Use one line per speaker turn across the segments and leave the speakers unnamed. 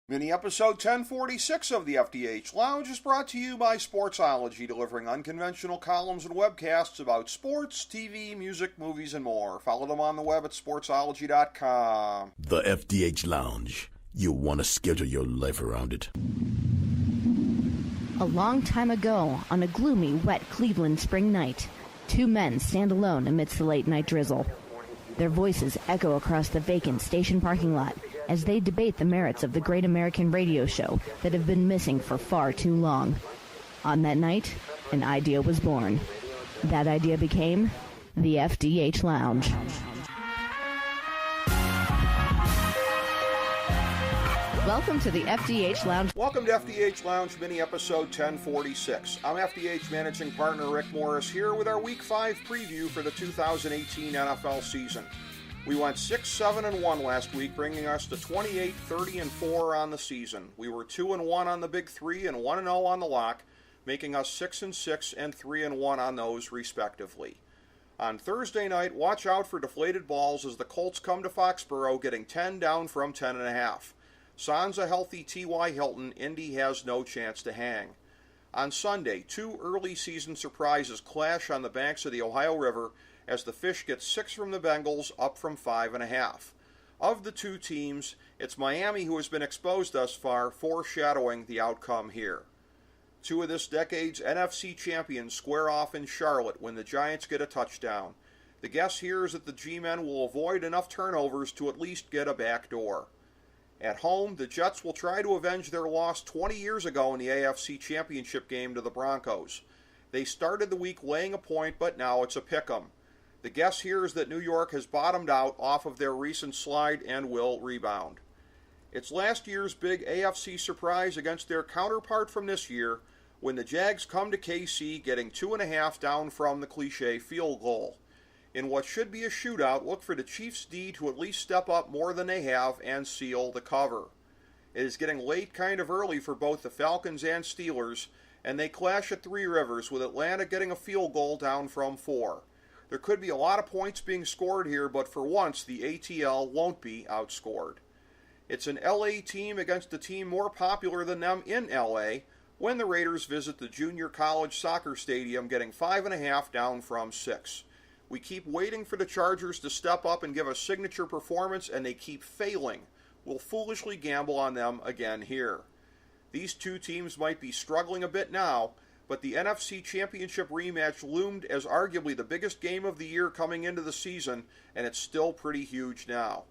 Mini episode 1046 of the FDH Lounge is brought to you by Sportsology, delivering unconventional columns and webcasts about sports, TV, music, movies, and more. Follow them on the web at sportsology.com.
The FDH Lounge. You'll want to schedule your life around it.
A long time ago, on a gloomy, wet Cleveland spring night, two men stand alone amidst the late-night drizzle. Their voices echo across the vacant station parking lot as they debate the merits of the great American radio show that have been missing for far too long. On that night, an idea was born. That idea became the FDH Lounge. Welcome to the FDH Lounge.
Welcome to FDH Lounge mini episode 1046. I'm FDH managing partner Rick Morris here with our Week 5 preview for the 2018 NFL season. We went 6-7-1 last week, bringing us to 28-30-4 on the season. We were 2-1 on the Big Three and 1-0 on the lock, making us 6-6 and 3-1 on those respectively. On Thursday night, watch out for deflated balls as the Colts come to Foxborough, getting 10 down from 10.5. Sans a healthy T.Y. Hilton, Indy has no chance to hang. On Sunday, two early season surprises clash on the banks of the Ohio River as the Fish get 6 from the Bengals, up from 5.5. Of the two teams, it's Miami who has been exposed thus far, foreshadowing the outcome here. Two of this decade's NFC champions square off in Charlotte when the Giants get a touchdown. The guess here is that the G-men will avoid enough turnovers to at least get a back door. At home, the Jets will try to avenge their loss 20 years ago in the AFC Championship game to the Broncos. They started the week laying a point, but now it's a pick-em. The guess here is that New York has bottomed out off of their recent slide and will rebound. It's last year's big AFC surprise against their counterpart from this year when the Jags come to KC getting 2.5 down from the cliche field goal. In what should be a shootout, look for the Chiefs' D to at least step up more than they have and seal the cover. It is getting late kind of early for both the Falcons and Steelers, and they clash at Three Rivers, with Atlanta getting a field goal down from 4. There could be a lot of points being scored here, but for once the ATL won't be outscored. It's an LA team against a team more popular than them in LA when the Raiders visit the Junior College Soccer Stadium, getting 5.5 down from 6. We keep waiting for the Chargers to step up and give a signature performance, and they keep failing. We'll foolishly gamble on them again here. These two teams might be struggling a bit now, but the NFC Championship rematch loomed as arguably the biggest game of the year coming into the season, and it's still pretty huge now.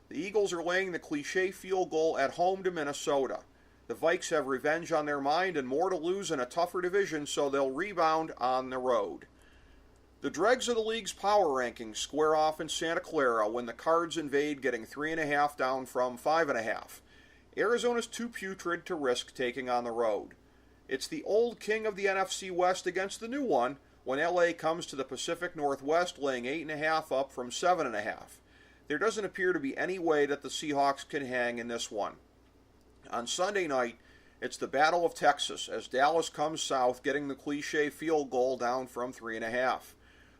The Eagles are laying the cliche field goal at home to Minnesota. The Vikes have revenge on their mind and more to lose in a tougher division, so they'll rebound on the road. The dregs of the league's power rankings square off in Santa Clara when the Cards invade, getting 3.5 down from 5.5. Arizona's too putrid to risk taking on the road. It's the old king of the NFC West against the new one when LA comes to the Pacific Northwest, laying 8.5 up from 7.5. There doesn't appear to be any way that the Seahawks can hang in this one. On Sunday night, it's the Battle of Texas as Dallas comes south, getting the cliche field goal down from 3.5.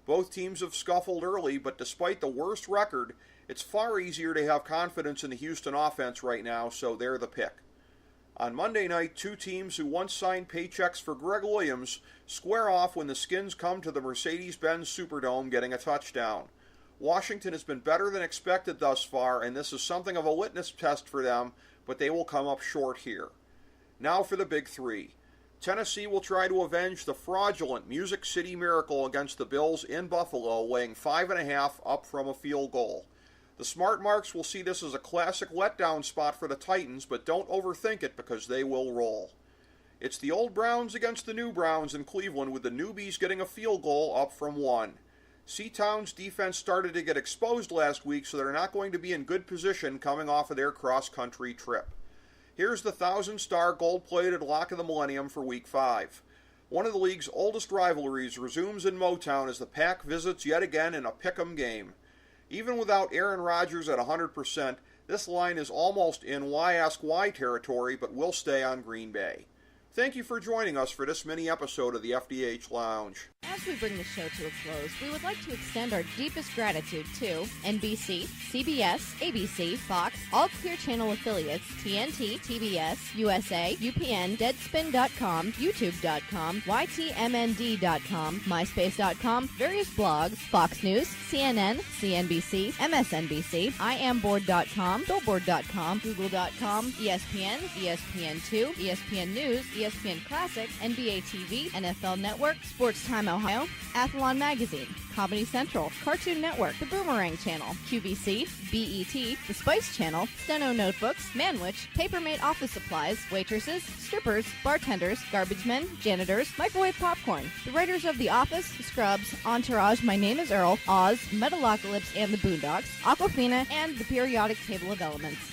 Both teams have scuffled early, but despite the worst record, it's far easier to have confidence in the Houston offense right now, so they're the pick. On Monday night, two teams who once signed paychecks for Greg Williams square off when the Skins come to the Mercedes-Benz Superdome, getting a touchdown. Washington has been better than expected thus far, and this is something of a litmus test for them, but they will come up short here. Now for the Big Three. Tennessee will try to avenge the fraudulent Music City Miracle against the Bills in Buffalo, laying 5.5 up from a field goal. The smart marks will see this as a classic letdown spot for the Titans, but don't overthink it because they will roll. It's the old Browns against the new Browns in Cleveland, with the newbies getting a field goal up from 1. Seatown's defense started to get exposed last week, so they're not going to be in good position coming off of their cross-country trip. Here's the 1,000-star gold-plated lock of the millennium for Week 5. One of the league's oldest rivalries resumes in Motown as the Pack visits yet again in a pick-em game. Even without Aaron Rodgers at 100%, this line is almost in Why Ask Why territory, but will stay on Green Bay. Thank you for joining us for this mini episode of the FDH Lounge.
As we bring the show to a close, we would like to extend our deepest gratitude to NBC, CBS, ABC, Fox, all Clear Channel affiliates, TNT, TBS, USA, UPN, Deadspin.com, YouTube.com, YTMND.com, MySpace.com, various blogs, Fox News, CNN, CNBC, MSNBC, IamBoard.com, Billboard.com, Google.com, ESPN, ESPN2, ESPN News, ESPN Classic, NBA TV, NFL Network, Sports Time Ohio, Athlon Magazine, Comedy Central, Cartoon Network, The Boomerang Channel, QVC, BET, The Spice Channel, Steno Notebooks, Manwich, Papermate Office Supplies, waitresses, strippers, bartenders, garbage men, janitors, microwave popcorn, the writers of The Office, Scrubs, Entourage, My Name is Earl, Oz, Metalocalypse and the Boondocks, Aquafina, and the Periodic Table of Elements.